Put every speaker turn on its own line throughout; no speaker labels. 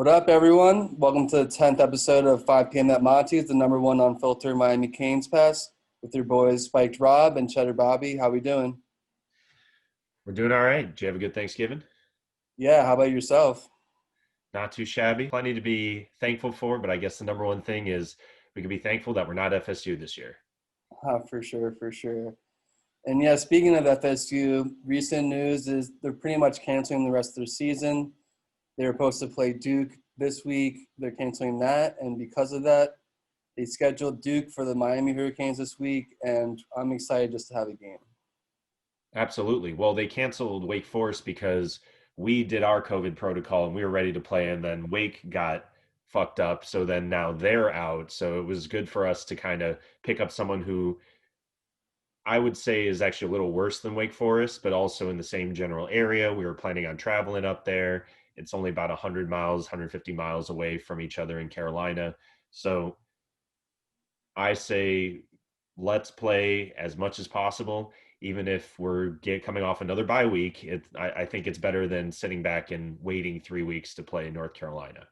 What up, everyone? Welcome to the 10th episode of 5 p.m. at Monty's, the number one unfiltered Miami Canes pass with your boys Spiked Rob and Cheddar Bobby. How we doing?
We're doing all right. Did you have a good Thanksgiving?
Yeah, how about yourself?
Not too shabby. Plenty to be thankful for, but I guess the number one thing is we can be thankful that we're not FSU this year.
For sure, for sure. And yeah, speaking of FSU, recent news is they're pretty much canceling the rest of their season. They were supposed to play Duke this week. They're canceling that, and because of that, they scheduled Duke for the Miami Hurricanes this week, and I'm excited just to have a game.
Absolutely. Well, they canceled Wake Forest because we did our COVID protocol and we were ready to play, and then Wake got fucked up. So then now they're out. So it was good for us to kind of pick up someone who I would say is actually a little worse than Wake Forest, but also in the same general area. We were planning on traveling up there. It's only about 100 miles, 150 miles away from each other in Carolina. So I say let's play as much as possible, even if coming off another bye week. I think it's better than sitting back and waiting 3 weeks to play North Carolina.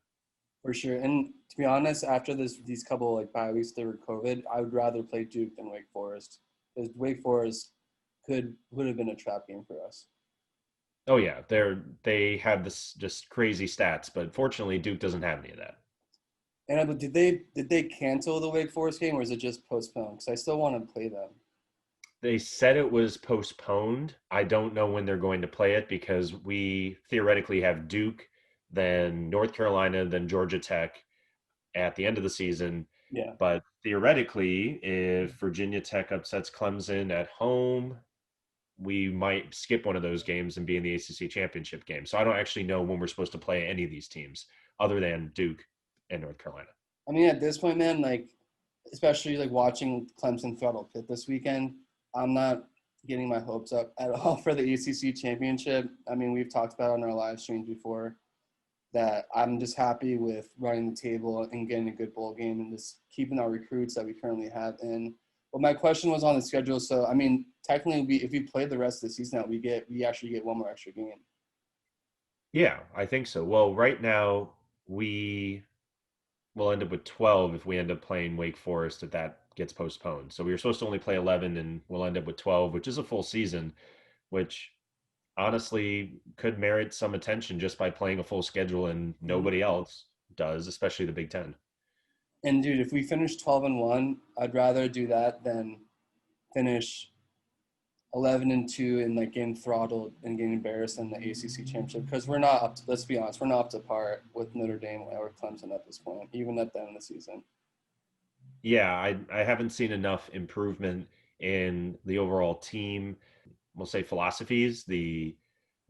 For sure. And to be honest, after these couple like bye weeks that were COVID, I would rather play Duke than Wake Forest. Because Wake Forest would have been a trap game for us.
Oh yeah, they have this just crazy stats, but fortunately Duke doesn't have any of that.
And did they cancel the Wake Forest game or is it just postponed? Because I still want to play them.
They said it was postponed. I don't know when they're going to play it because we theoretically have Duke, then North Carolina, then Georgia Tech at the end of the season.
Yeah.
But theoretically, if Virginia Tech upsets Clemson at home, we might skip one of those games and be in the ACC championship game. So I don't actually know when we're supposed to play any of these teams other than Duke and North Carolina.
I mean, at this point, man, like especially like watching Clemson throttle Pitt this weekend, I'm not getting my hopes up at all for the ACC championship. I mean, we've talked about it on our live streams before that I'm just happy with running the table and getting a good bowl game and just keeping our recruits that we currently have in. But my question was on the schedule. So I mean, technically, if we play the rest of the season out, we actually get one more extra game.
Yeah, I think so. Well, right now we will end up with 12 if we end up playing Wake Forest if that gets postponed. So we were supposed to only play 11 and we'll end up with 12, which is a full season, which honestly could merit some attention just by playing a full schedule and
Mhm.
nobody else does, especially the Big Ten.
And dude, if we finish 12-1, I'd rather do that than finish 11-2 and like getting throttled and getting embarrassed in the ACC championship because we're not up to, let's be honest, we're not up to par with Notre Dame or Clemson at this point, even at the end of the season.
Yeah, I haven't seen enough improvement in the overall team, we'll say philosophies, the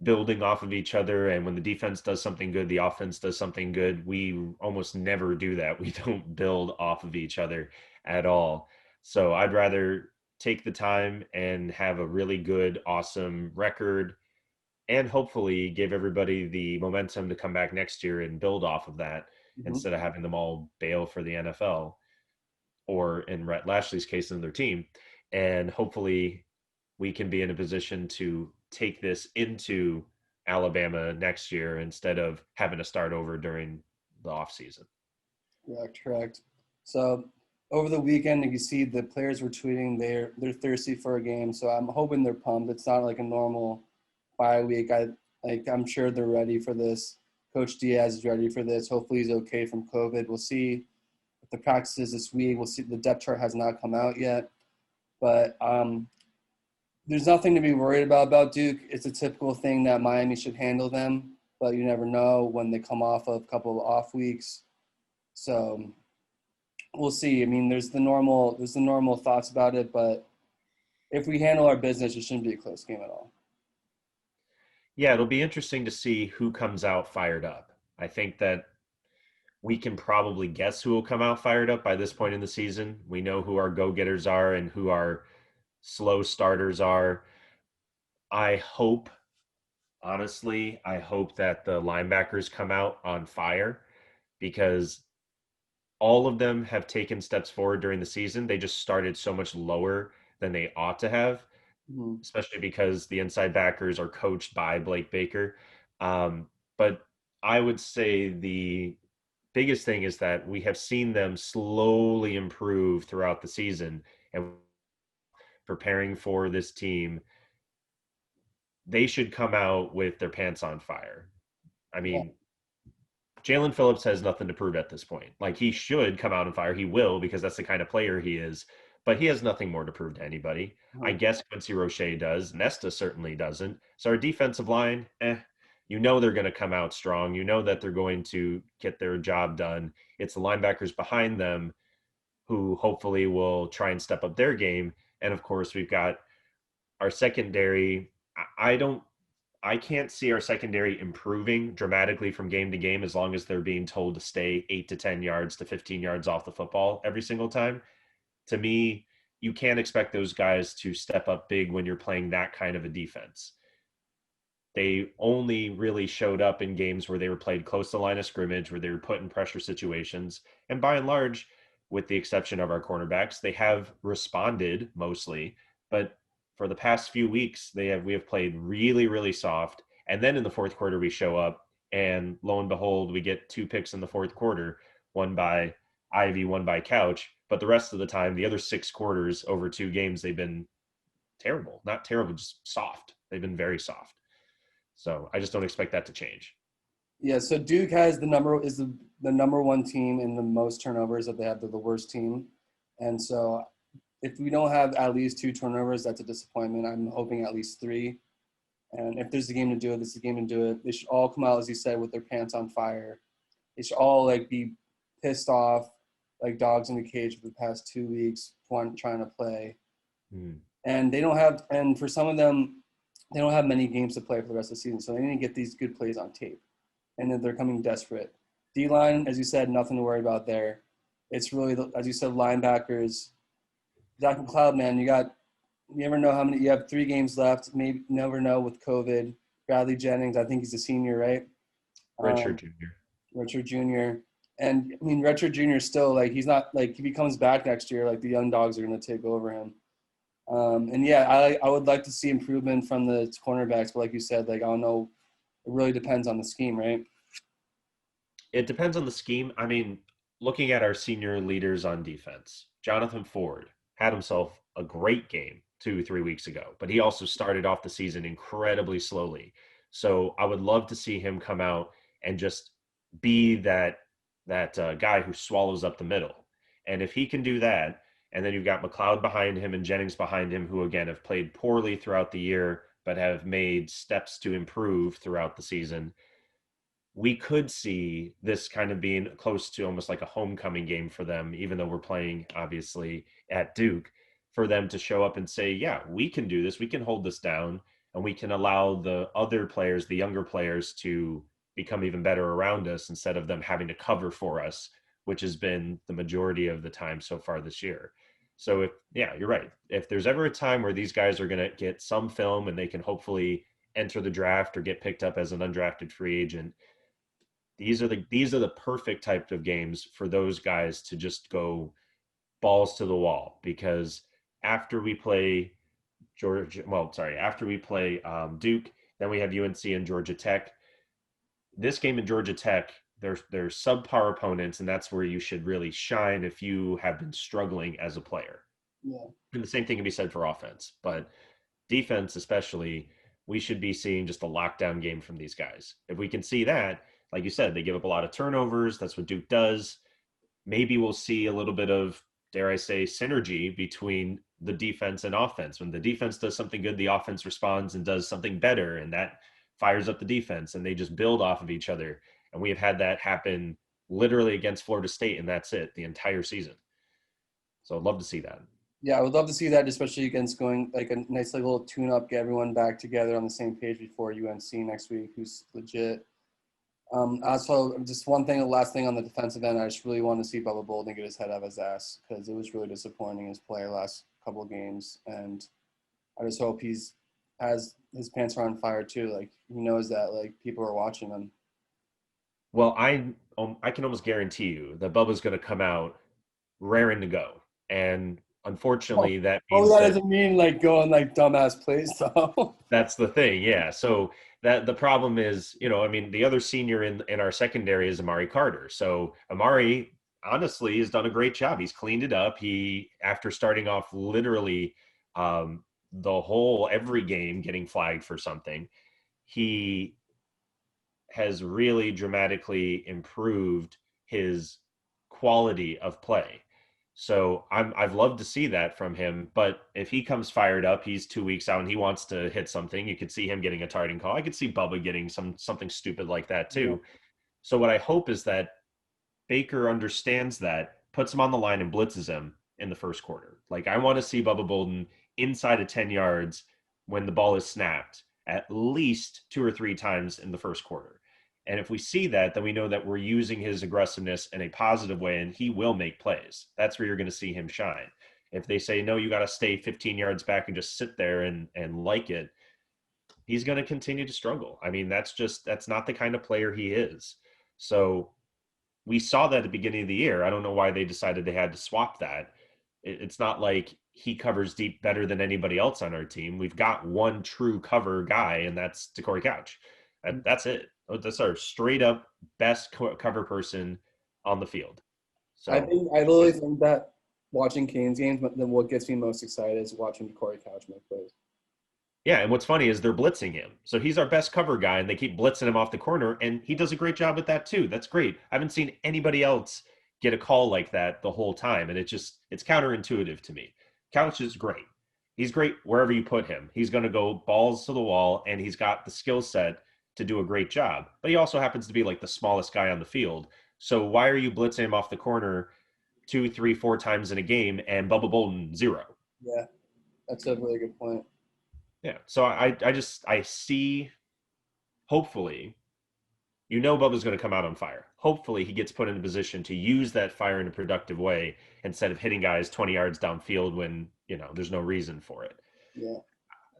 building off of each other. And when the defense does something good, the offense does something good. We almost never do that. We don't build off of each other at all. So I'd rather take the time and have a really good, awesome record and hopefully give everybody the momentum to come back next year and build off of that
Mm-hmm.
instead of having them all bail for the NFL or in Rhett Lashley's case, in their team. And hopefully we can be in a position to take this into Alabama next year instead of having to start over during the off season.
Correct, correct. So over the weekend, you can see the players were tweeting they're thirsty for a game. So I'm hoping they're pumped. It's not like a normal bye week. I'm sure they're ready for this. Coach Diaz is ready for this. Hopefully he's okay from COVID. We'll see the practices this week. We'll see. The depth chart has not come out yet, but there's nothing to be worried about Duke. It's a typical thing that Miami should handle them, but you never know when they come off of a couple of off weeks. So we'll see. I mean, there's the normal thoughts about it, but if we handle our business, it shouldn't be a close game at all.
Yeah, it'll be interesting to see who comes out fired up. I think that we can probably guess who will come out fired up by this point in the season. We know who our go getters are and who our slow starters are. I hope, honestly, I hope that the linebackers come out on fire because all of them have taken steps forward during the season. They just started so much lower than they ought to have,
Mhm.
especially because the inside backers are coached by Blake Baker. But I would say the biggest thing is that we have seen them slowly improve throughout the season and preparing for this team. They should come out with their pants on fire. I
Yeah.
mean, Jalen Phillips has nothing to prove at this point. Like he should come out and fire. He will because that's the kind of player he is. But he has nothing more to prove to anybody. I
Uh-huh.
guess Quincy Roche does. Nesta certainly doesn't. So our defensive line, you know they're going to come out strong. You know that they're going to get their job done. It's the linebackers behind them who hopefully will try and step up their game. And of course, we've got our secondary. I don't I can't see our secondary improving dramatically from game to game as long as they're being told to stay 8 to 10 yards to 15 yards off the football every single time. To me, you can't expect those guys to step up big when you're playing that kind of a defense. They only really showed up in games where they were played close to the line of scrimmage, where they were put in pressure situations. And by and large, with the exception of our cornerbacks, they have responded mostly. But for the past few weeks, we have played really, really soft. And then in the fourth quarter, we show up, and lo and behold, we get 2 picks in the fourth quarter, one by Ivy, one by Couch. But the rest of the time, the other 6 quarters over 2 games, they've been terrible. Not terrible, just soft. They've been very soft. So I just don't expect that to change.
Yeah, so Duke has the number one team in the most turnovers that they have. They're the worst team. And so if we don't have at least 2 turnovers, that's a disappointment. I'm hoping at least 3. And if there's a game to do it, this is a game to do it. They should all come out, as you said, with their pants on fire. They should all like be pissed off, like dogs in a cage for the past 2 weeks, trying to play.
Mm.
And they don't have, and for some of them, they don't have many games to play for the rest of the season. So they need to get these good plays on tape. And then they're coming desperate. D line, as you said, nothing to worry about there. It's really, as you said, linebackers. Zach McLeod, man, you never know how many, you have 3 games left. Maybe never know with COVID. Bradley Jennings, I think he's a senior, right?
Redshirt
Um,
junior.
Richard Jr. And I mean, Richard Jr. is still like, he's not like, if he comes back next year, like the young dogs are going to take over him. And yeah, I would like to see improvement from the cornerbacks, but like you said, like I don't know, it really depends on the scheme, right?
It depends on the scheme. I mean, looking at our senior leaders on defense, Jonathan Ford had himself a great game 2, 3 weeks ago, but he also started off the season incredibly slowly. So I would love to see him come out and just be that guy who swallows up the middle. And if he can do that, and then you've got McLeod behind him and Jennings behind him, who again have played poorly throughout the year, but have made steps to improve throughout the season, we could see this kind of being close to almost like a homecoming game for them, even though we're playing obviously at Duke, for them to show up and say, yeah, we can do this, we can hold this down, and we can allow the other players, the younger players, to become even better around us instead of them having to cover for us, which has been the majority of the time so far this year. So if yeah, you're right. If there's ever a time where these guys are going to get some film and they can hopefully enter the draft or get picked up as an undrafted free agent, these are the perfect type of games for those guys to just go balls to the wall, because after we play after we play Duke, then we have UNC and Georgia Tech. This game in Georgia Tech, they're subpar opponents, and that's where you should really shine if you have been struggling as a player.
Yeah.
And the same thing can be said for offense, but defense especially, we should be seeing just a lockdown game from these guys. If we can see that, like you said, they give up a lot of turnovers. That's what Duke does. Maybe we'll see a little bit of, dare I say, synergy between the defense and offense. When the defense does something good, the offense responds and does something better, and that fires up the defense, and they just build off of each other. And we have had that happen literally against Florida State, and that's it the entire season. So I'd love to see that.
Yeah, I would love to see that, especially against going like a nice like, little tune-up, get everyone back together on the same page before UNC next week, who's legit. Also, just one thing, the last thing on the defensive end, I just really want to see Bubba Bolden get his head out of his ass because it was really disappointing his play last couple of games, and I just hope he's has his pants are on fire too. Like he knows that like people are watching him.
Well, I can almost guarantee you that Bubba's going to come out raring to go, and
Oh,
unfortunately, that
oh,
means
that
that
doesn't mean like going like dumbass plays though.
that's the thing. Yeah. So That the problem is, I mean, the other senior in our secondary is Amari Carter. So Amari honestly has done a great job. He's cleaned it up. He, after starting off literally the whole every game getting flagged for something, he has really dramatically improved his quality of play. So I've loved to see that from him. But if he comes fired up, he's 2 weeks out and he wants to hit something. You could see him getting a targeting call. I could see Bubba getting something stupid like that
Yeah.
too. So what I hope is that Baker understands that, puts him on the line and blitzes him in the first quarter. Like I want to see Bubba Bolden inside of 10 yards when the ball is snapped at least 2 or 3 times in the first quarter. And if we see that, then we know that we're using his aggressiveness in a positive way and he will make plays. That's where you're going to see him shine. If they say, no, you got to stay 15 yards back and just sit there and like it, he's going to continue to struggle. I mean, that's not the kind of player he is. So we saw that at the beginning of the year. I don't know why they decided they had to swap that. It's not like he covers deep better than anybody else on our team. We've got one true cover guy, and that's Corey Couch. That's it. That's our straight up best cover person on the field. So,
I literally think that watching Canes games, but then what gets me most excited is watching Corey Couch make plays.
yeah, and what's funny is they're blitzing him. So he's our best cover guy, and they keep blitzing him off the corner, and he does a great job with that too. That's great. I haven't seen anybody else get a call like that the whole time, and it's counterintuitive to me. Couch is great. He's great wherever you put him. He's going to go balls to the wall, and he's got the skill set to do a great job. But he also happens to be like the smallest guy on the field. So why are you blitzing him off the corner 2, 3, 4 times in a game, and Bubba Bolden zero?
Yeah, that's a really good point.
Yeah. So I see, hopefully, Bubba's going to come out on fire. Hopefully he gets put in a position to use that fire in a productive way instead of hitting guys 20 yards downfield when, there's no reason for it.
Yeah.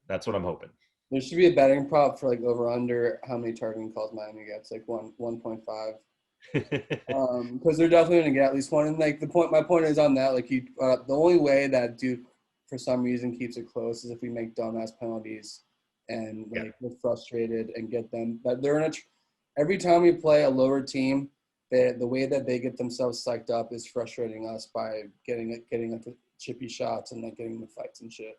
That's what I'm hoping.
There should be a betting prop for like over under how many targeting calls Miami gets, like 1.5. Because they're definitely gonna get at least one. And like my point is on that, like the only way that Duke for some reason keeps it close is if we make dumbass penalties and like
Yeah.
we're frustrated and get them. But they're in every time we play a lower team, the way that they get themselves psyched up is frustrating us by getting like the chippy shots and like getting the fights and shit.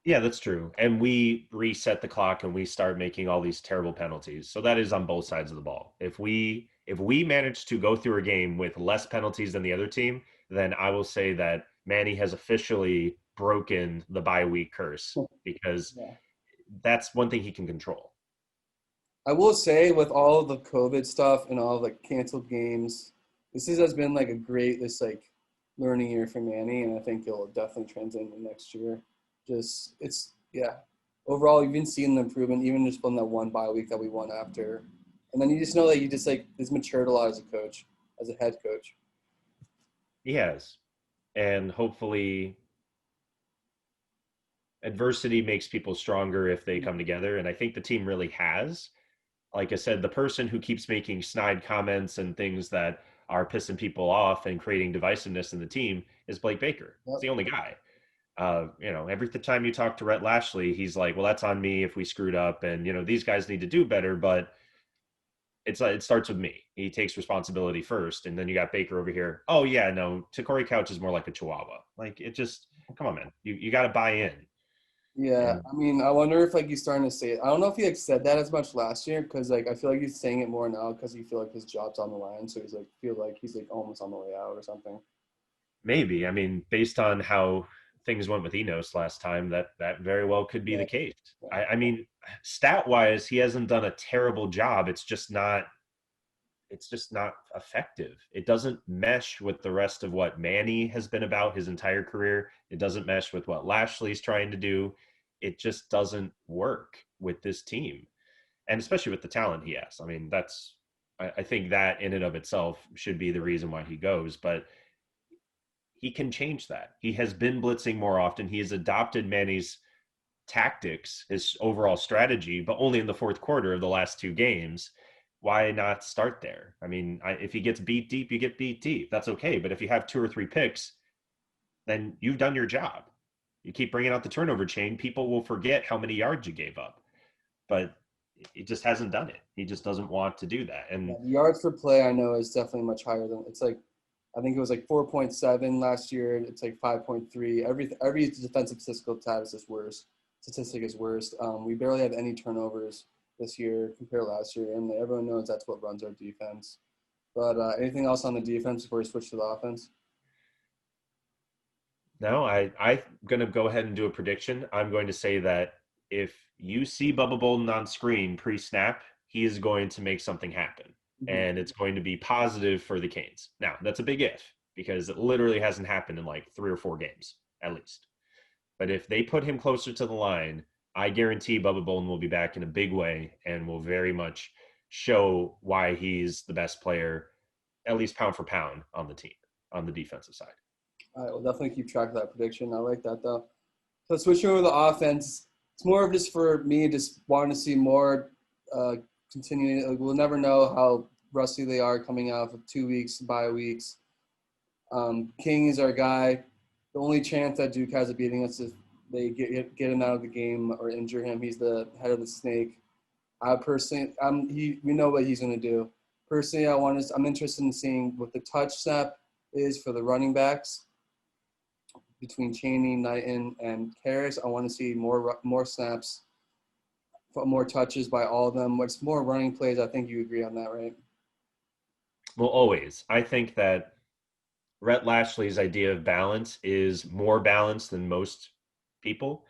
Yeah, that's true. And we reset the clock and we start making all these terrible penalties. So that is on both sides of the ball. If we manage to go through a game with less penalties than the other team, then I will say that Manny has officially broken the bye week curse because
Yeah.
that's one thing he can control.
I will say with all of the COVID stuff and all of like canceled games, has been like a great like learning year for Manny, and I think it'll definitely translate into next year. Just yeah. Overall, you've been seeing the improvement, even just from that one bye week that we won after, and then you just know that you just like has matured a lot as a coach, as a head coach.
He has. And hopefully adversity makes people stronger if they come together. And I think the team really has. Like I said, the person who keeps making snide comments and things that are pissing people off and creating divisiveness in the team is Blake Baker.
Yep.
It's the only guy. Every time you talk to Rhett Lashley, he's like, well, that's on me if we screwed up. And, these guys need to do better. But it starts with me. He takes responsibility first. And then you got Baker over here. Oh, yeah, no, Corey Couch is more like a chihuahua. Like, it just, come on, man. You got to buy in.
Yeah,
And
I mean, I wonder if like he's starting to say it. I don't know if he like said that as much last year because like I feel like he's saying it more now because he feel like his job's on the line, so he's like almost on the way out or something.
maybe, I mean, based on how things went with Enos last time, that very well could be
Yeah,
the case.
yeah,
I mean, stat wise, he hasn't done a terrible job. It's just not effective. It doesn't mesh with the rest of what Manny has been about his entire career. It doesn't mesh with what Lashley's trying to do. It just doesn't work with this team. And especially with the talent he has. I mean, I think that in and of itself should be the reason why he goes, but he can change that. He has been blitzing more often. He has adopted Manny's tactics, his overall strategy, but only in the fourth quarter of the last two games. Why not start there? I mean, if he gets beat deep, you get beat deep. That's okay. But if you have 2 or 3 picks, then you've done your job. You keep bringing out the turnover chain, people will forget how many yards you gave up. But he just hasn't done it. He just doesn't want to do that.
Yeah,
And
the yards per play I know is definitely much higher than it's like. I think it was like 4.7 last year. It's like 5.3. Every defensive statistical stat is worse. Statistic is worse. We barely have any turnovers this year compared to last year, and everyone knows that's what runs our defense. But anything else on the defense before we switch to the offense?
no, I'm going to go ahead and do a prediction. I'm going to say that if you see Bubba Bolden on screen pre-snap, he is going to make something happen,
Mhm.
and it's going to be positive for the Canes. Now, that's a big if because it literally hasn't happened in like 3 or 4 games at least. But if they put him closer to the line, I guarantee Bubba Bolden will be back in a big way and will very much show why he's the best player, at least pound for pound, on the team, on the defensive side.
All right, we'll definitely keep track of that prediction. I like that though. So switching over to the offense, it's more of just for me, just wanting to see more uh, continuing. Like, we'll never know how rusty they are coming out of 2 weeks, bye weeks. King is our guy. The only chance that Duke has of beating us is they get him out of the game or injure him. He's the head of the snake. I personally, we know what he's going to do. Personally, I'm interested in seeing what the touch snap is for the running backs between Chaney, Knighton, and Karras. I want to see more snaps, more touches by all of them. What's more running plays? I think you agree on that, right?
Well, always. I think that Rhett Lashley's idea of balance is more balanced than most people,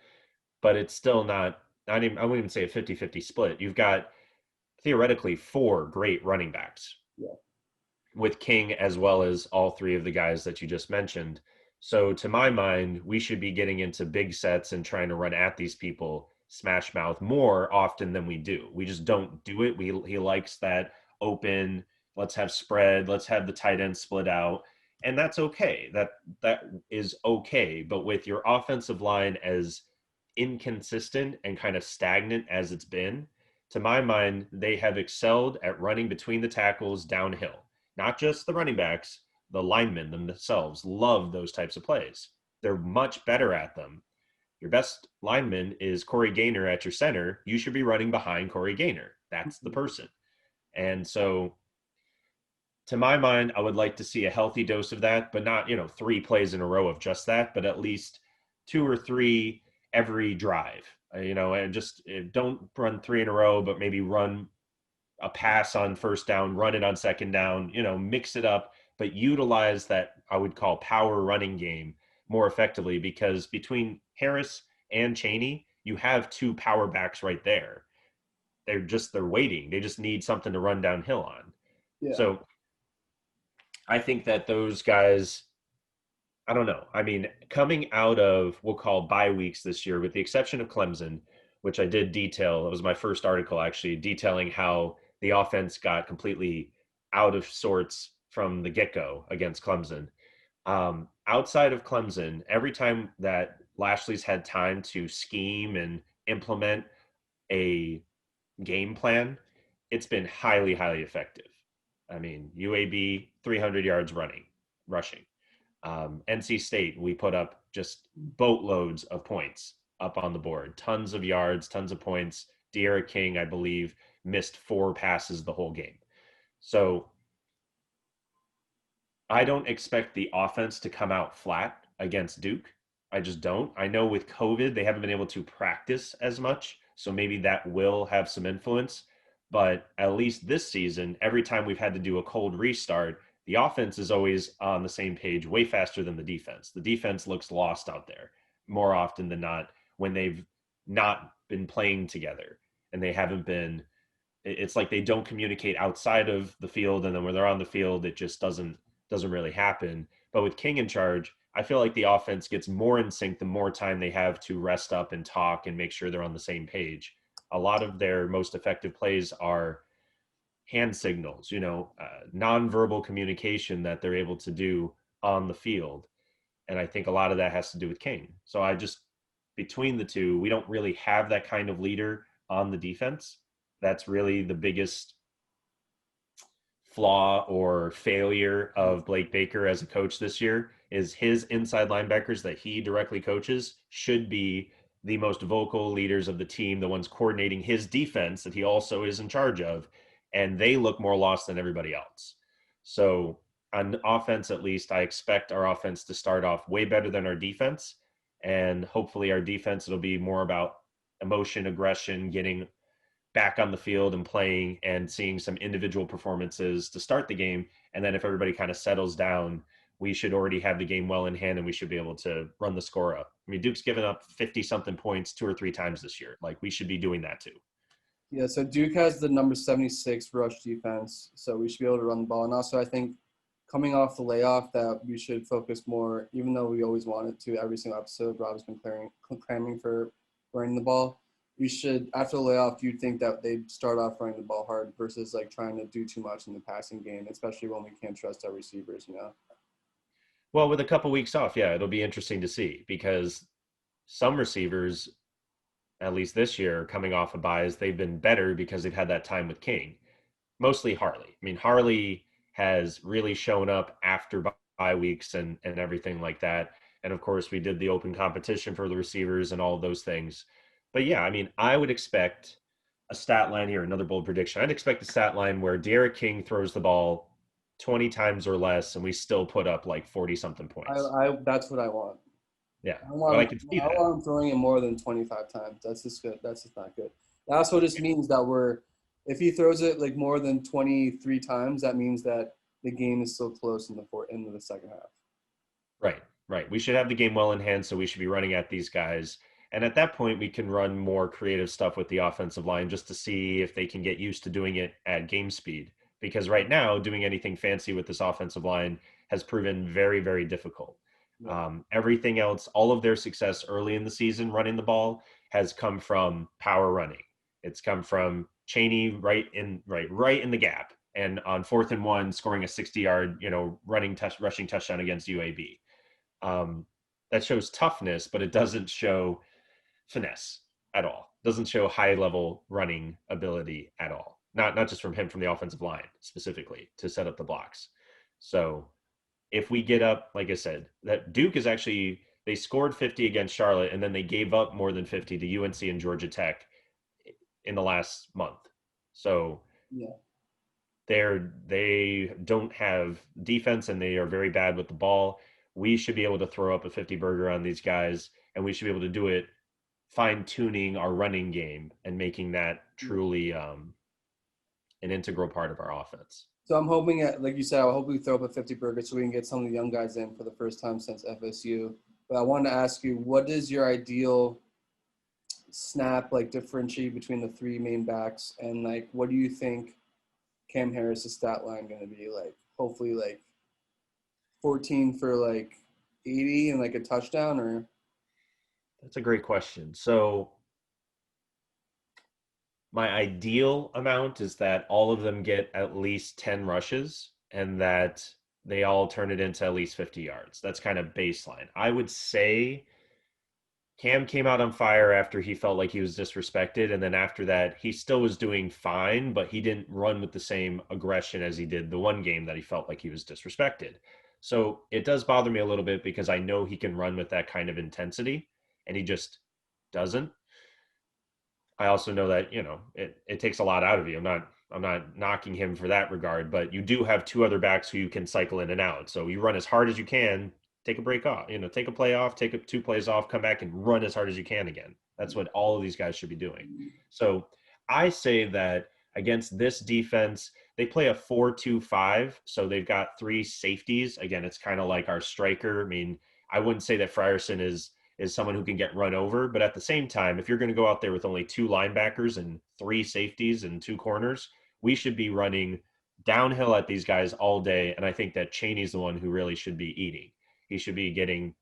but it's still not even, I wouldn't even say a 50-50 split. You've got theoretically 4 great running backs
Yeah.
with King as well as all 3 of the guys that you just mentioned. So to my mind, we should be getting into big sets and trying to run at these people smash mouth more often than we do. We just don't do it. He likes that open, let's have spread, let's have the tight end split out. And that's okay. That is okay. But with your offensive line as inconsistent and kind of stagnant as it's been, to my mind, they have excelled at running between the tackles downhill. Not just the running backs, the linemen themselves love those types of plays. They're much better at them. Your best lineman is Corey Gaynor at your center. You should be running behind Corey Gaynor. That's the person. And so, to my mind, I would like to see a healthy dose of that, but not, 3 plays in a row of just that, but at least 2 or 3 every drive, and just don't run 3 in a row, but maybe run a pass on first down, run it on second down, mix it up, but utilize that I would call power running game more effectively because between Harris and Chaney, you have 2 power backs right there. They're waiting. They just need something to run downhill on.
Yeah.
So I think that those guys, I don't know. I mean, coming out of we'll call bye weeks this year, with the exception of Clemson, which I did detail. It was my first article actually detailing how the offense got completely out of sorts from the get go against Clemson. Outside of Clemson, every time that Lashley's had time to scheme and implement a game plan, it's been highly, highly effective. I mean, UAB 300 yards rushing. NC State, we put up just boatloads of points up on the board, tons of yards, tons of points. De'Ara King, I believe, missed 4 passes the whole game. So I don't expect the offense to come out flat against Duke. I just don't. I know with COVID, they haven't been able to practice as much. So maybe that will have some influence. But at least this season, every time we've had to do a cold restart, the offense is always on the same page way faster than the defense. The defense looks lost out there more often than not when they've not been playing together and they haven't been. It's like they don't communicate outside of the field, and then when they're on the field, it just doesn't really happen. But with King in charge, I feel like the offense gets more in sync the more time they have to rest up and talk and make sure they're on the same page. A lot of their most effective plays are hand signals, nonverbal communication that they're able to do on the field. And I think a lot of that has to do with King. So between the two, we don't really have that kind of leader on the defense. That's really the biggest flaw or failure of Blake Baker as a coach this year is his inside linebackers that he directly coaches should be the most vocal leaders of the team, the ones coordinating his defense that he also is in charge of, and they look more lost than everybody else. So on offense, at least, I expect our offense to start off way better than our defense. And hopefully our defense, it'll be more about emotion, aggression, getting back on the field and playing and seeing some individual performances to start the game. And then if everybody kind of settles down, we should already have the game well in hand and we should be able to run the score up. I mean, Duke's given up 50 something points 2 or 3 times this year. Like, we should be doing that too.
Yeah, so Duke has the number 76 rush defense, so we should be able to run the ball. And also, I think coming off the layoff, that we should focus more, even though we always wanted to every single episode. Rob's been clamoring for running the ball. We should, after the layoff, you'd think that they'd start off running the ball hard versus like trying to do too much in the passing game, especially when we can't trust our receivers, you know?
Well, with a couple weeks off, yeah, it'll be interesting to see because some receivers, at least this year, coming off of buys, they've been better because they've had that time with King. Mostly Harley. I mean, Harley has really shown up after bye weeks and everything like that. And of course, we did the open competition for the receivers and all of those things. But yeah, I mean, I would expect a stat line here, another bold prediction. I'd expect a stat line where Derek King throws the ball 20 times or less, and we still put up like 40 something points.
That's what I want.
Yeah,
I
but I
want
can
him,
see
I
that.
want him throwing it more than 25 times. That's just good. That's just not good. That also just means that if he throws it like more than 23 times, that means that the game is still close in the end of the second half.
Right, right. We should have the game well in hand, so we should be running at these guys. And at that point, we can run more creative stuff with the offensive line just to see if they can get used to doing it at game speed. Because right now, doing anything fancy with this offensive line has proven very, very difficult.
Yeah.
Everything else, all of their success early in the season running the ball has come from power running. It's come from Cheney right in the gap, and on 4th and 1, scoring a 60-yard, rushing touchdown against UAB. um, that shows toughness, but it doesn't show finesse at all. Doesn't show high level running ability at all. Not just from him, from the offensive line specifically to set up the blocks. So if we get up, like I said, that Duke is actually, they scored 50 against Charlotte and then they gave up more than 50 to UNC and Georgia Tech in the last month. So
Yeah.
they don't have defense and they are very bad with the ball. We should be able to throw up a 50 burger on these guys, and we should be able to do it fine tuning our running game and making that truly an integral part of our offense.
So I'm hoping, like you said, I hope we throw up a 50 burger so we can get some of the young guys in for the first time since FSU. But I wanted to ask you, what is your ideal snap like differentiate between the three main backs, and like what do you think Cam Harris's stat line going to be like? Hopefully like 14 for like 80 and like a touchdown, or
That's a great question. So my ideal amount is that all of them get at least 10 rushes and that they all turn it into at least 50 yards. That's kind of baseline. I would say Cam came out on fire after he felt like he was disrespected. And then after that, he still was doing fine, but he didn't run with the same aggression as he did the one game that he felt like he was disrespected. So it does bother me a little bit because I know he can run with that kind of intensity and he just doesn't. I also know that, it takes a lot out of you. I'm not knocking him for that regard, but you do have two other backs who you can cycle in and out. So you run as hard as you can, take a break off, take a play off, take 2 plays off, come back and run as hard as you can again. That's what all of these guys should be doing. So I say that against this defense, they play a 4-2-5. So they've got 3 safeties. Again, it's kind of like our striker. I mean, I wouldn't say that Frierson is someone who can get run over. But at the same time, if you're going to go out there with only 2 linebackers and 3 safeties and 2 corners, we should be running downhill at these guys all day. And I think that Cheney's the one who really should be eating. He should be getting,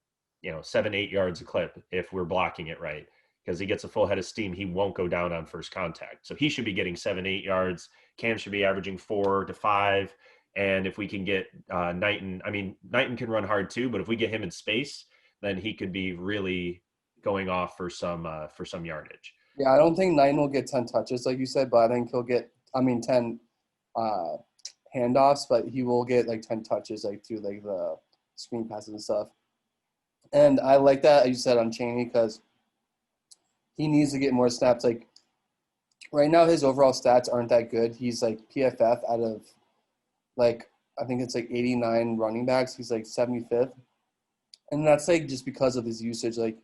7-8 yards a clip if we're blocking it right. Because he gets a full head of steam, he won't go down on first contact. So he should be getting 7-8 yards. Cam should be averaging 4 to 5. And if we can get Knighton, Knighton can run hard too, but if we get him in space, then he could be really going off for some yardage.
yeah, I don't think Knighton will get 10 touches like you said, but I think he'll get 10 handoffs, but he will get like 10 touches like through like the screen passes and stuff. And I like that you said on Cheney because he needs to get more snaps. Like right now, his overall stats aren't that good. He's like PFF out of like I think it's like 89 running backs. He's like 75th, and that's like just because of his usage. Like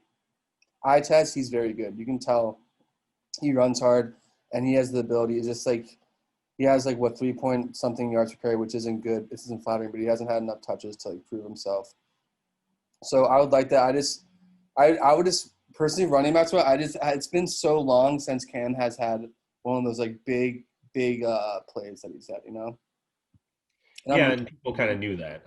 eye test, he's very good. You can tell he runs hard, and he has the ability. It's just like he has like what 3 point something yards per carry, which isn't good. This isn't flattering, but he hasn't had enough touches to like prove himself. So I would like that. I would just personally running backs. It's been so long since Cam has had one of those like big plays that he's had. You know, and
Yeah,
I'm
and people kind of knew that.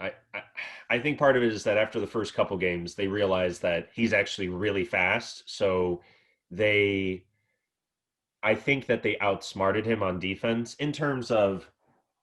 I think part of it is that after the first couple games, they realized that he's actually really fast. So they, I think that they outsmarted him on defense in terms of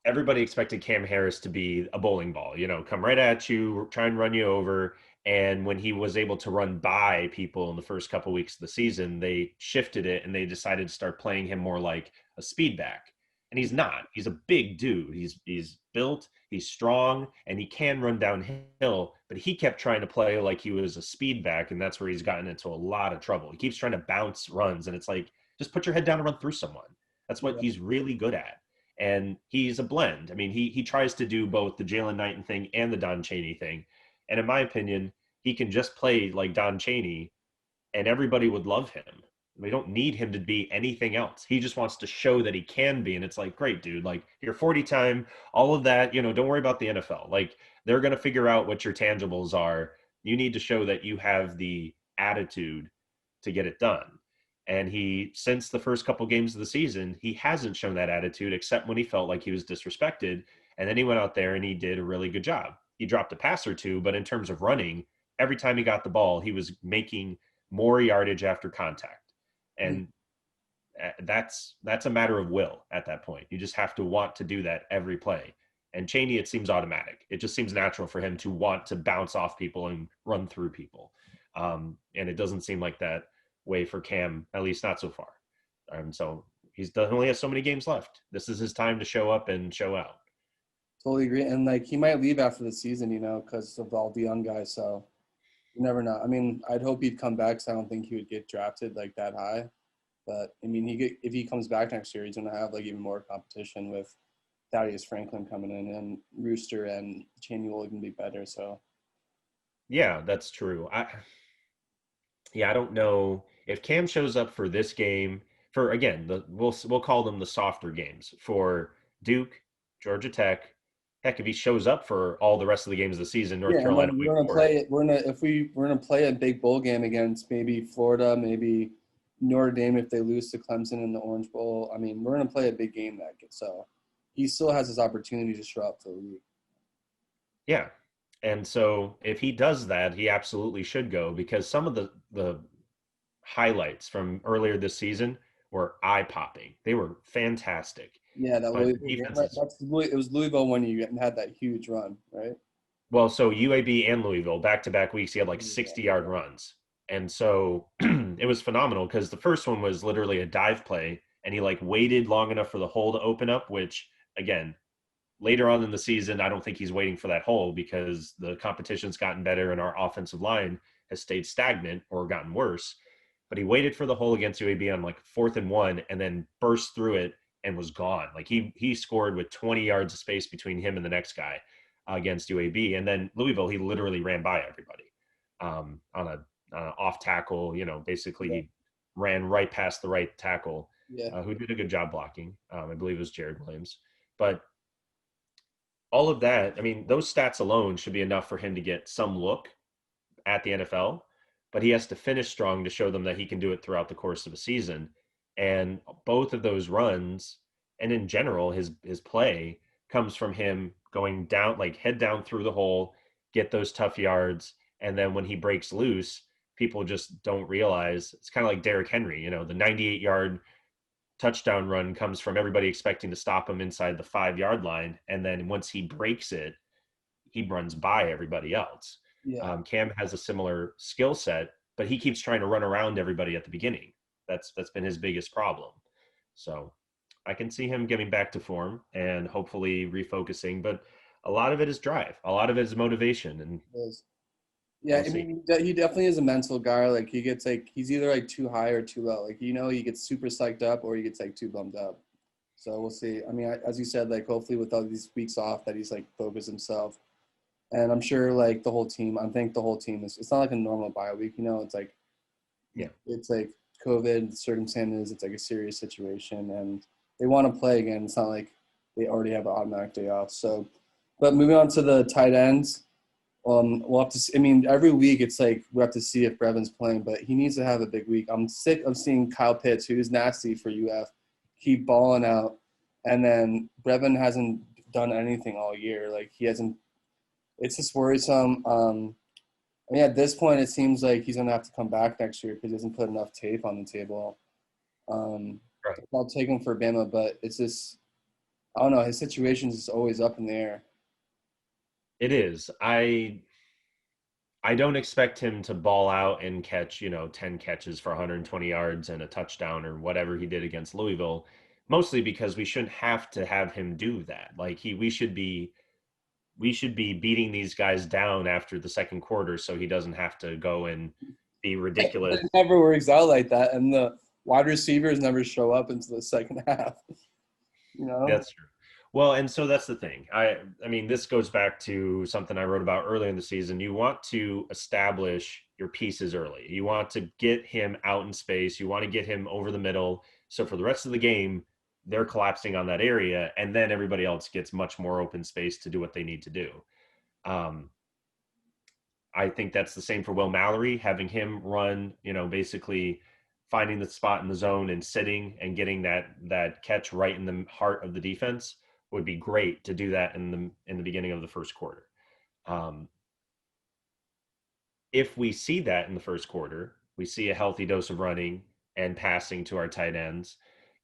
everybody expected Cam Harris to be a bowling ball, come right at you, try and run you over. And when he was able to run by people in the first couple weeks of the season, they shifted it and they decided to start playing him more like a speed back. And he's not. He's a big dude. He's built, he's strong, and he can run downhill, but he kept trying to play like he was a speed back, and that's where he's gotten into a lot of trouble. He keeps trying to bounce runs, and it's like, just put your head down and run through someone. That's what
yeah,
he's really good at, and he's a blend. I mean, he tries to do both the Jalen Knighton thing and the Don Chaney thing, and in my opinion, he can just play like Don Chaney, and everybody would love him. We don't need him to be anything else. He just wants to show that he can be, and it's like, great, dude. Like you're 40 time, all of that. Don't worry about the NFL. Like they're gonna figure out what your tangibles are. You need to show that you have the attitude to get it done. And he, since the first couple games of the season, he hasn't shown that attitude except when he felt like he was disrespected. And then he went out there and he did a really good job. He dropped a pass or two, but in terms of running, every time he got the ball, he was making more yardage after contact. And that's a matter of will at that point. You just have to want to do that every play. And Chaney, it seems automatic. It just seems natural for him to want to bounce off people and run through people. And it doesn't seem like that way for Cam, at least not so far. So he's done, only has so many games left. This is his time to show up and show out.
totally agree. And like he might leave after the season, you know, because of all the young guys. So you never know. I mean, I'd hope he'd come back. So I don't think he would get drafted like that high. But I mean, if he comes back next year, he's gonna have like even more competition with Thaddeus Franklin coming in, and Rooster and Cheney will even be better. So
Yeah, that's true. I don't know if Cam shows up for this game for, again, we'll call them the softer games for Duke, Georgia Tech. Heck, if he shows up for all the rest of the games of the season, North
yeah, and
Carolina,
then
Wake
we're gonna
Forest.
play it. We're gonna play a big bowl game against maybe Florida, maybe Notre Dame if they lose to Clemson in the Orange Bowl. I mean, we're gonna play a big game that game. So he still has his opportunity to show up for the league.
Yeah. And so if he does that, he absolutely should go, because some of the highlights from earlier this season were eye popping. They were fantastic.
Yeah, that
But
Louisville game.
defense
Right?
is,
It was Louisville when you had that huge run, right?
well, so UAB and Louisville back to back weeks, he had like
Yeah,
60-yard runs. And so it was phenomenal because the first one was literally a dive play and he like waited long enough for the hole to open up, which again, later on in the season, I don't think he's waiting for that hole because the competition's gotten better and our offensive line has stayed stagnant or gotten worse. But he waited for the hole against UAB on like 4th and 1 and then burst through it and was gone. Like he scored with 20 yards of space between him and the next guy against UAB. And then Louisville, he literally ran by everybody on a off tackle. Basically
yeah,
he ran right past the right tackle,
yeah.
who did a good job blocking. I believe it was Jared Williams. But all of that, I mean, those stats alone should be enough for him to get some look at the NFL, but he has to finish strong to show them that he can do it throughout the course of a season. And both of those runs, and in general, his play comes from him going down, like head down through the hole, get those tough yards, and then when he breaks loose, people just don't realize it's kind of like Derrick Henry, the 98-yard touchdown run comes from everybody expecting to stop him inside the 5-yard line, and then once he breaks it, he runs by everybody else.
Yeah.
Cam has a similar skill set, but he keeps trying to run around everybody at the beginning. That's been his biggest problem. So I can see him getting back to form and hopefully refocusing, but a lot of it is drive. A lot of it is motivation. And
It is. Yeah,
We'll
I
see.
mean, he definitely is a mental guy. Like he gets like he's either like too high or too low. Like he gets super psyched up or he gets like too bummed up. So we'll see. I mean, as you said, like hopefully with all these weeks off, that he's like focused himself. And I'm sure like the whole team. I think the whole team is. It's not like a normal bye week. It's like
Yeah.
it's like COVID circumstances. It's like a serious situation, and they want to play again. It's not like they already have an automatic day off. So, but moving on to the tight ends. We'll have to see. I mean, every week it's like we have to see if Brevin's playing, but he needs to have a big week. I'm sick of seeing Kyle Pitts, who's nasty for UF, keep balling out, and then Brevin hasn't done anything all year. Like he hasn't. It's just worrisome. I mean, at this point, it seems like he's gonna have to come back next year because he doesn't put enough tape on the table. Um,
Right.
I'll take him for Bama, but it's just I don't know. His situation is always up in the air.
It is. I don't expect him to ball out and catch, 10 catches for 120 yards and a touchdown or whatever he did against Louisville, mostly because we shouldn't have to have him do that. Like we should be beating these guys down after the second quarter so he doesn't have to go and be
But
ridiculous.
it never works out like that, and the wide receivers never show up until the second half. You know,
That's true. Well, and so that's the thing. I mean, this goes back to something I wrote about earlier in the season. You want to establish your pieces early. You want to get him out in space. You want to get him over the middle. So for the rest of the game, they're collapsing on that area, and then everybody else gets much more open space to do what they need to do. Um, I think that's the same for Will Mallory, having him run, basically finding the spot in the zone and sitting and getting that catch right in the heart of the defense would be great to do that in the beginning of the first quarter. Um, if we see that in the first quarter, we see a healthy dose of running and passing to our tight ends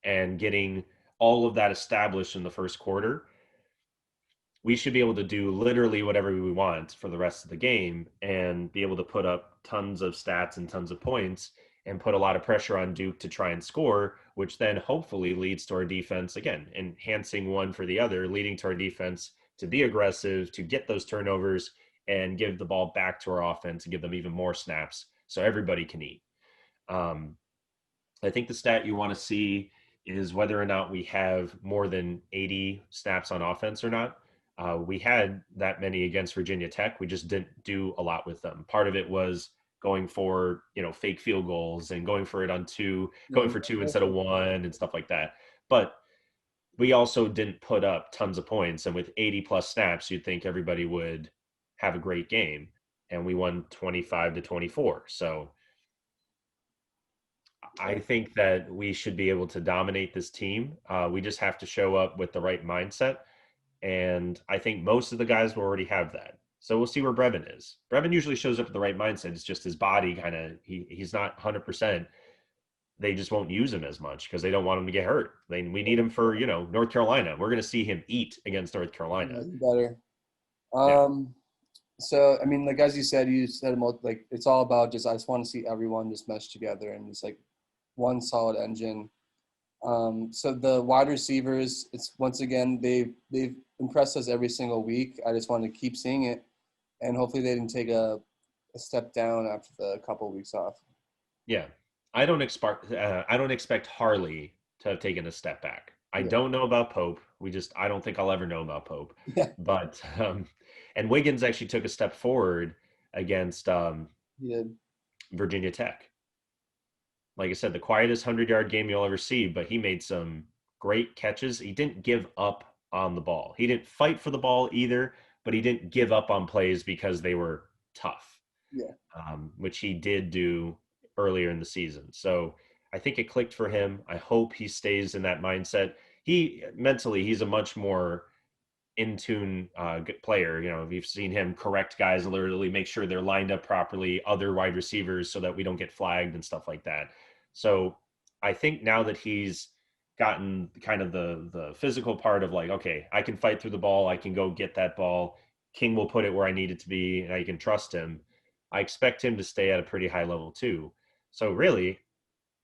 and getting all of that established in the first quarter, we should be able to do literally whatever we want for the rest of the game and be able to put up tons of stats and tons of points and put a lot of pressure on Duke to try and score, which then hopefully leads to our defense again, enhancing one for the other, leading to our defense to be aggressive, to get those turnovers and give the ball back to our offense and give them even more snaps so everybody can eat. Um, I think the stat you want to see is whether or not we have more than 80 snaps on offense or not. We had that many against Virginia Tech. We just didn't do a lot with them. Part of it was going for, fake field goals and going for it on two,
yeah,
going for two instead of one and stuff like that. But we also didn't put up tons of points. And with 80 plus snaps, you'd think everybody would have a great game. And we won 25-24. So I think that we should be able to dominate this team. We just have to show up with the right mindset. And I think most of the guys will already have that. So we'll see where Brevin is. Brevin usually shows up with the right mindset. It's just his body kind of, he's not 100%. They just won't use him as much because they don't want him to get hurt. We need him for, North Carolina. We're going to see him eat against North Carolina.
better.
Yeah.
So I mean, like as you said, like it's all about just I just want to see everyone just mesh together and just like one solid engine. So the wide receivers, it's once again they've impressed us every single week. I just want to keep seeing it, and hopefully they didn't take a step down after the couple of weeks off.
Yeah. I don't expect Harley to have taken a step back. I
Yeah,
don't know about Pope. I don't think I'll ever know about Pope.
yeah,
But and Wiggins actually took a step forward against
he did.
Virginia Tech. Like I said, the quietest 100-yard game you'll ever see, but he made some great catches. He didn't give up on the ball. He didn't fight for the ball either, but he didn't give up on plays because they were tough,
Yeah,
which he did do earlier in the season. So I think it clicked for him. I hope he stays in that mindset. He's a much more in tune good player. We've seen him correct guys, literally make sure they're lined up properly, other wide receivers, so that we don't get flagged and stuff like that. So I think now that he's gotten kind of the physical part of like, okay, I can fight through the ball, I can go get that ball. King will put it where I need it to be, and I can trust him. I expect him to stay at a pretty high level too. So really,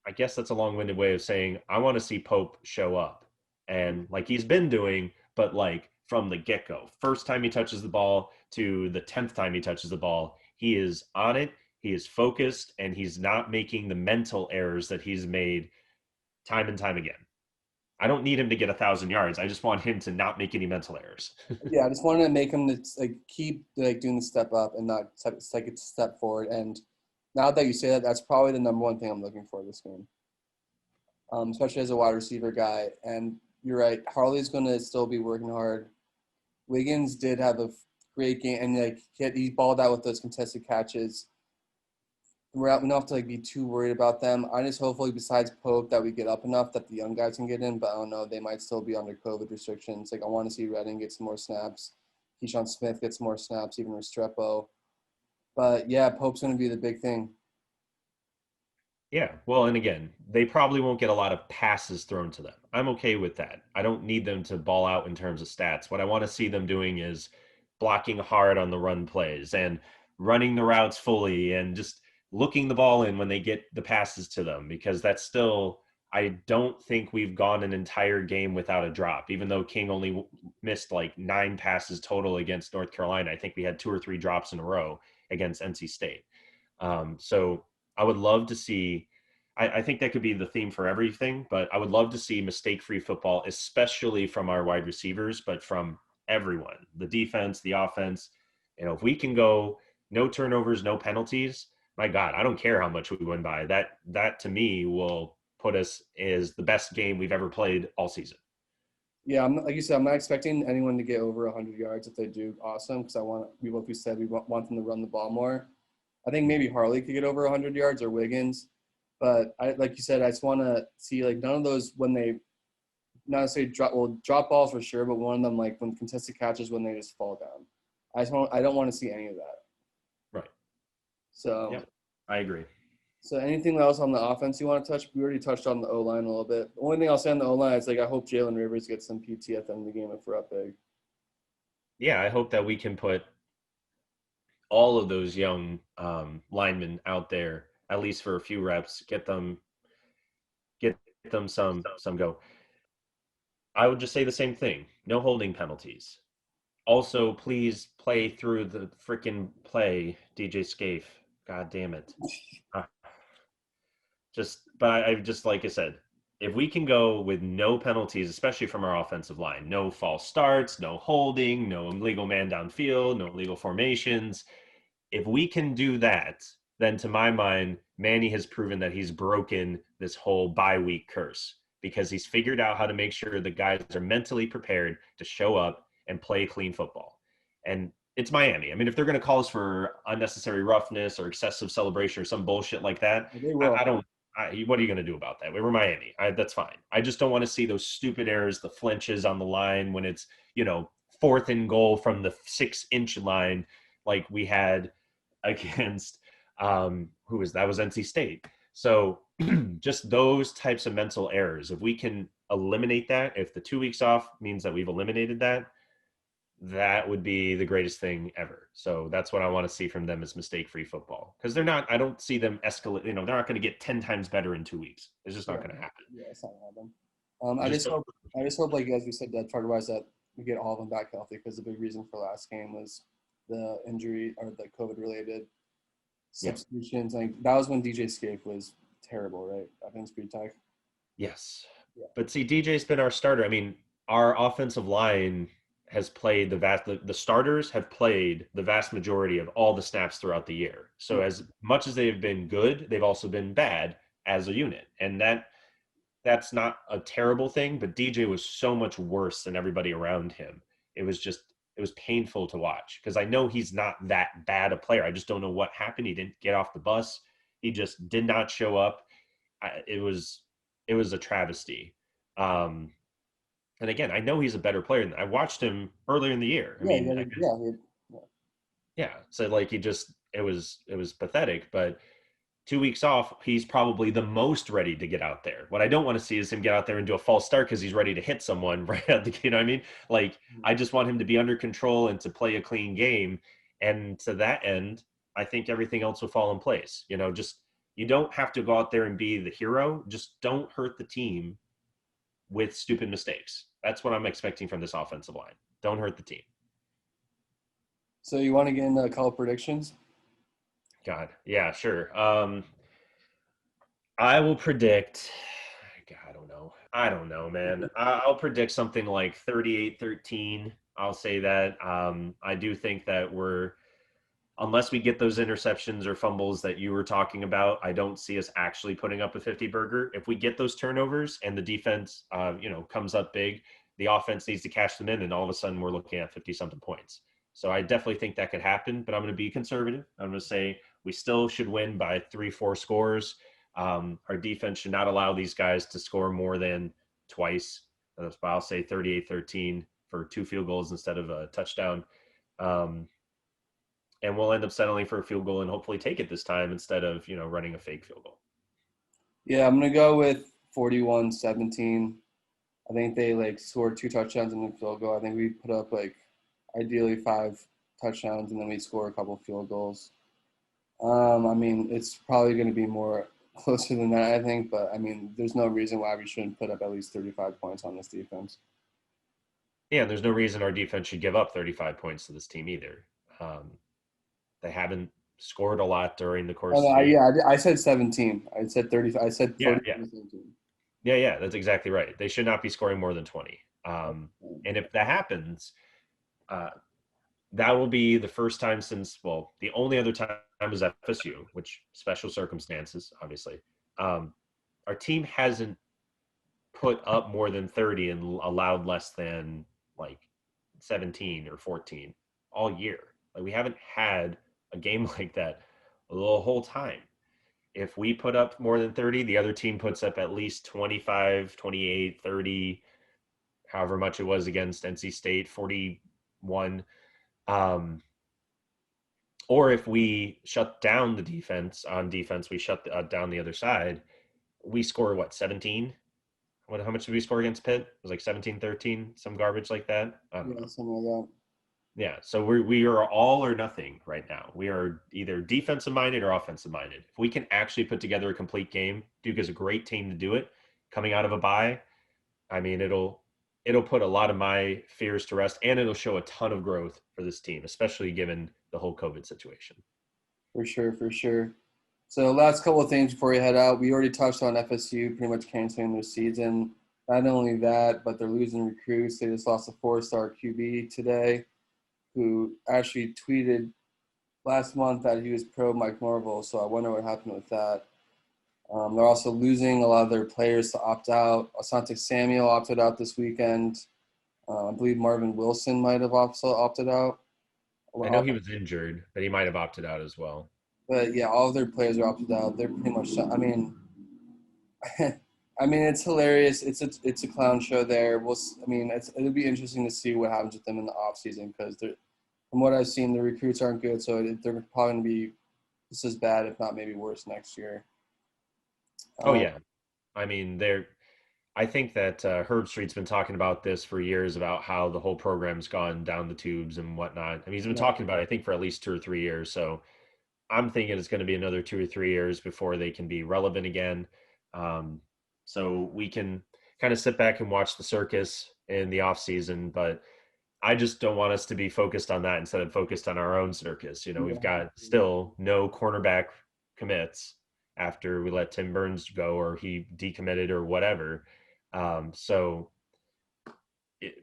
I guess that's a long-winded way of saying I want to see Pope show up and like he's been doing, but like from the get-go, first time he touches the ball to the 10th time he touches the ball, He is on it. He is focused, and he's not making the mental errors that he's made time and time again. I don't need him to get 1,000 yards. I just want him to not make any mental errors.
Yeah, I just wanted to make him to, like, keep like doing the step up and not take a step forward. And now that you say that, that's probably the number one thing I'm looking for this game, especially as a wide receiver guy. And you're right, Harley's going to still be working hard. Wiggins did have a great game, and like he balled out with those contested catches. We don't have to like be too worried about them. I just hopefully, besides Pope, that we get up enough that the young guys can get in. But I don't know, they might still be under COVID restrictions. Like I want to see Redding get some more snaps. Keyshawn Smith gets more snaps, even Restrepo. But yeah, Pope's going to be the big thing.
Yeah, well, and again, they probably won't get a lot of passes thrown to them. I'm okay with that. I don't need them to ball out in terms of stats. What I want to see them doing is blocking hard on the run plays and running the routes fully and just looking the ball in when they get the passes to them, because that's still, I don't think we've gone an entire game without a drop, even though King only missed like 9 passes total against North Carolina. I think we had 2 or 3 drops in a row against NC State. So I would love to see. I think that could be the theme for everything, but I would love to see mistake-free football, especially from our wide receivers, but from everyone, the defense, the offense. If we can go no turnovers, no penalties, my God, I don't care how much we win by. That to me will put us as the best game we've ever played all season.
Yeah, like you said, I'm not expecting anyone to get over 100 yards. If they do, awesome. Because we said we want them to run the ball more. I think maybe Harley could get over 100 yards or Wiggins, but like you said, I just want to see like none of those when they not necessarily drop balls for sure, but one of them like when contested catches when they just fall down. I don't want to see any of that.
Right.
So
Yeah, I agree.
so anything else on the offense you want to touch? We already touched on the O line a little bit. The only thing I'll say on the O line is like I hope Jalen Rivers gets some PT at the end of the game if we're up big.
Yeah, I hope that we can put all of those young linemen out there at least for a few reps, get them some go. I would just say the same thing. No holding penalties. Also, please play through the freaking play, DJ Scaife. God damn it. Uh, but I just, like I said, if we can go with no penalties, especially from our offensive line, no false starts, no holding, no illegal man downfield, no illegal formations. If we can do that, then to my mind, Manny has proven that he's broken this whole bye week curse, because he's figured out how to make sure the guys are mentally prepared to show up and play clean football. And it's Miami. I mean, if they're going to call us for unnecessary roughness or excessive celebration or some bullshit like that,
They
I
will.
don't. What are you going to do about that? We were Miami. That's fine. I just don't want to see those stupid errors, the flinches on the line when it's, 4th and goal from the 6-inch line, like we had against who was that? Was NC State. So just those types of mental errors. If we can eliminate that, if the 2 weeks off means that we've eliminated that, that would be the greatest thing ever. So that's what I want to see from them, is mistake-free football, because they're not. I don't see them escalate. They're not going to get 10 times better in 2 weeks. It's just not
Yeah,
going to happen.
yeah, it's not gonna happen.
Just don't.
I just hope, like as we said, that target wise, that we get all of them back healthy because the big reason for last game was the injury or the COVID related
Yeah.
substitutions. Like that was when DJ Scape was terrible, right? Against Speed Tech.
Yes.
Yeah.
But see, DJ's been our starter. I mean, our offensive line has played the starters have played the vast majority of all the snaps throughout the year. So as much as they've been good, they've also been bad as a unit. And that's not a terrible thing, but DJ was so much worse than everybody around him. It was painful to watch, because I know he's not that bad a player. I just don't know what happened. He didn't get off the bus. He just did not show up. It was a travesty. Um, and again, I know he's a better player than I watched him earlier in the year. I
Yeah,
mean,
yeah.
yeah. So like it was pathetic, but 2 weeks off, he's probably the most ready to get out there. What I don't want to see is him get out there and do a false start because he's ready to hit someone right at the, you know what I mean? Like, I just want him to be under control and to play a clean game. And to that end, I think everything else will fall in place. Just, you don't have to go out there and be the hero. Just don't hurt the team with stupid mistakes. That's what I'm expecting from this offensive line. Don't hurt the team.
So you want to get into a couple predictions?
God, yeah, sure. I will predict. God, I don't know. I don't know, man. I'll predict something like 38-13. I'll say that. I do think that unless we get those interceptions or fumbles that you were talking about, I don't see us actually putting up a 50 burger. If we get those turnovers and the defense, comes up big, the offense needs to cash them in, and all of a sudden we're looking at 50 something points. So I definitely think that could happen, but I'm going to be conservative. I'm going to say we still should win by 3-4 scores. Our defense should not allow these guys to score more than twice. I'll say 38-13 for 2 field goals instead of a touchdown. Um, and we'll end up settling for a field goal and hopefully take it this time instead of running a fake field goal.
Yeah, I'm gonna go with 41-17. I think they like scored 2 touchdowns and a field goal. I think we put up like ideally 5 touchdowns and then we score a couple field goals. I mean, it's probably going to be more closer than that, I think. But I mean, there's no reason why we shouldn't put up at least 35 points on this defense.
Yeah, and there's no reason our defense should give up 35 points to this team either. Um, they haven't scored a lot during the
Oh,
course
no,
of the year.
yeah, I said 17. I said 30. I said
Yeah,
40
yeah,
17.
yeah, yeah. That's exactly right. They should not be scoring more than 20. And if that happens, uh, that will be the first time since, well, the only other time is FSU, which special circumstances, obviously. Um, our team hasn't put up more than 30 and allowed less than like 17 or 14 all year. Like we haven't had a game like that the whole time. If we put up more than 30, the other team puts up at least 25, 28, 30, however much it was against NC State, 41. Um, or if we shut down the defense on defense, we shut down the other side. We score what, 17? How much did we score against Pitt? It was like 17-13, some garbage like that. I don't
Yeah,
know.
something like that.
Yeah, so we are all or nothing right now. We are either defensive minded or offensive minded. If we can actually put together a complete game, Duke is a great team to do it. Coming out of a bye, I mean, it'll put a lot of my fears to rest, and it'll show a ton of growth for this team, especially given the whole COVID situation.
For sure, for sure. So last couple of things before we head out. We already touched on FSU pretty much canceling their season. Not only that, but they're losing recruits. They just lost a 4-star QB today, who actually tweeted last month that he was pro Mike Norvell. So I wonder what happened with that. They're also losing a lot of their players to opt out. Asante Samuel opted out this weekend. I believe Marvin Wilson might have also opted out.
I know he was injured, but he might have opted out as well.
But yeah, all of their players are opted out. They're pretty much. I mean, I mean, it's hilarious. It's a clown show there. I mean, it'll be interesting to see what happens with them in the off season because from what I've seen, the recruits aren't good. So they're probably going to be just as bad, if not maybe worse, next year.
Oh
Um,
yeah, I mean, I think that Herb Street's been talking about this for years about how the whole program's gone down the tubes and whatnot. I mean, he's been
yeah,
talking about it, I think, for at least 2 or 3 years. So I'm thinking it's going to be another 2 or 3 years before they can be relevant again. Um, so we can kind of sit back and watch the circus in the off season, but I just don't want us to be focused on that instead of focused on our own circus. We've
yeah,
got still no cornerback commits after we let Tim Burns go or he decommitted or whatever. So it,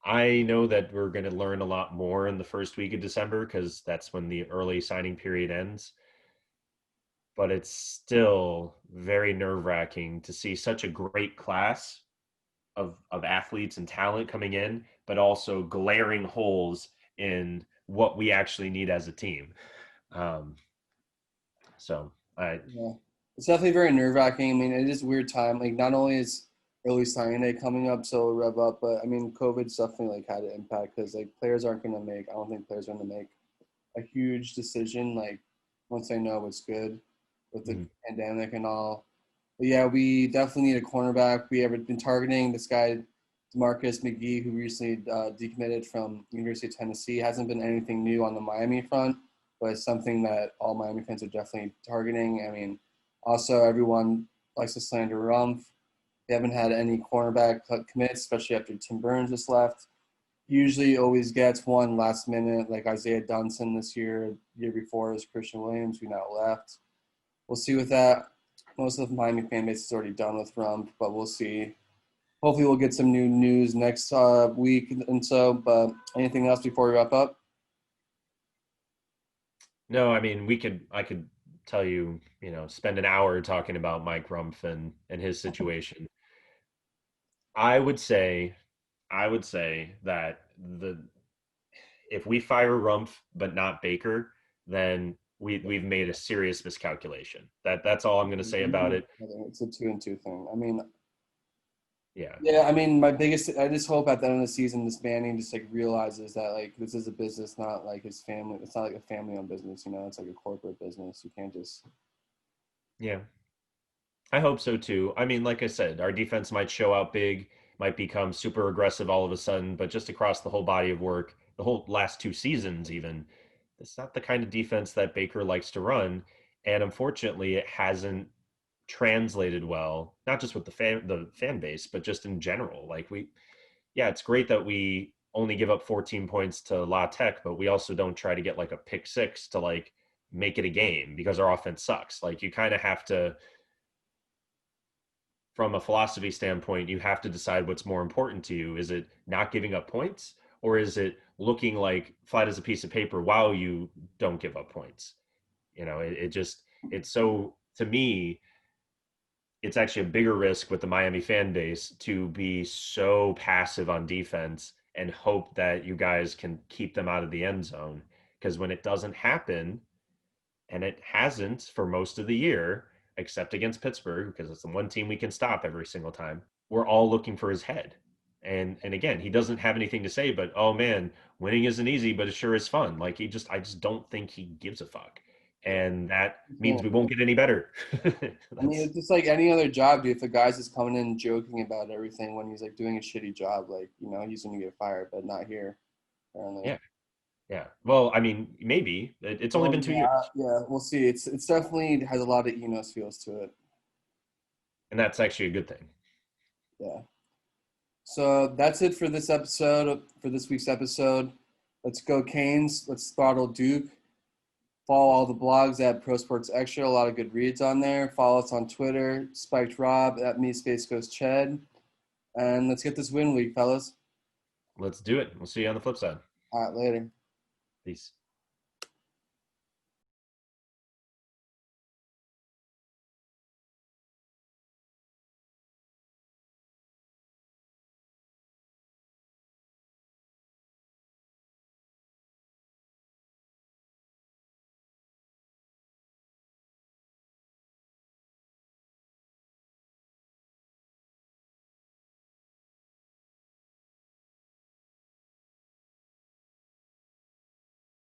I know that we're going to learn a lot more in the first week of December because that's when the early signing period ends. But it's still very nerve wracking to see such a great class of athletes and talent coming in, but also glaring holes in what we actually need as a team. Um, so I,
yeah. It's definitely very nerve wracking. I mean, it is a weird time. Like, not only is early signing day coming up, so rev up, but I mean, COVID's definitely like had an impact because like players aren't going to make. I don't think players are going to make a huge decision like once they know what's good with the
mm,
pandemic and all. But yeah, we definitely need a cornerback. We have been targeting this guy, Demarcus McGee, who recently decommitted from University of Tennessee. Hasn't been anything new on the Miami front, but it's something that all Miami fans are definitely targeting. I mean, also everyone likes to slander Rumph. They haven't had any cornerback commits, especially after Tim Burns just left. usually always gets one last minute, like Isaiah Dunson this year. Year before is Christian Williams, who now left. We'll see with that. Most of the Miami fan base is already done with Rump, but we'll see. Hopefully, we'll get some new news next week and so. But anything else before we wrap up?
No, I mean, I could tell you, spend an hour talking about Mike Rumpf and his situation. I would say, I would say that the if we fire Rumpf but not Baker, then we've made a serious miscalculation. That's all I'm going to say about it.
I think it's a 2-2 thing. I mean,
Yeah.
yeah, I mean, my biggest, I just hope at the end of the season, this Manning just like realizes that like this is a business, not like his family. It's not like a family-owned business, It's like a corporate business. You can't just.
Yeah. I hope so too. I mean, like I said, our defense might show out big, might become super aggressive all of a sudden, but just across the whole body of work, the whole last two seasons, even, it's not the kind of defense that Baker likes to run. And unfortunately, it hasn't translated well, not just with the fan base, but just in general. Like yeah, it's great that we only give up 14 points to La Tech, but we also don't try to get like a pick six to like make it a game because our offense sucks. Like you kind of have to, from a philosophy standpoint, you have to decide what's more important to you. Is it not giving up points, or is it looking like flat as a piece of paper while you don't give up points? It just, it's so, to me, it's actually a bigger risk with the Miami fan base to be so passive on defense and hope that you guys can keep them out of the end zone. Because when it doesn't happen, and it hasn't for most of the year, except against Pittsburgh, because it's the one team we can stop every single time. We're all looking for his head. And again, he doesn't have anything to say, but oh man, winning isn't easy, but it sure is fun. Like I just don't think he gives a fuck. And that
Yeah.
means we won't get any better.
I mean,
That's
it's just like any other job, dude. If a guy's just coming in joking about everything when he's like doing a shitty job, like he's gonna get fired, but not here, apparently.
yeah, yeah. Well, I mean, maybe it's only
Well,
been 2 years,
yeah, we'll see. It's definitely has a lot of Enos feels to it.
and that's actually a good thing.
Yeah. So that's it for this episode, for this week's episode. Let's go Canes. Let's throttle Duke. Follow all the blogs at Pro Sports Extra. A lot of good reads on there. Follow us on Twitter, Spiked Rob at Me Space Goes Ched. And let's get this win week, fellas.
Let's do it. We'll see you on the flip side.
All right, later.
Peace.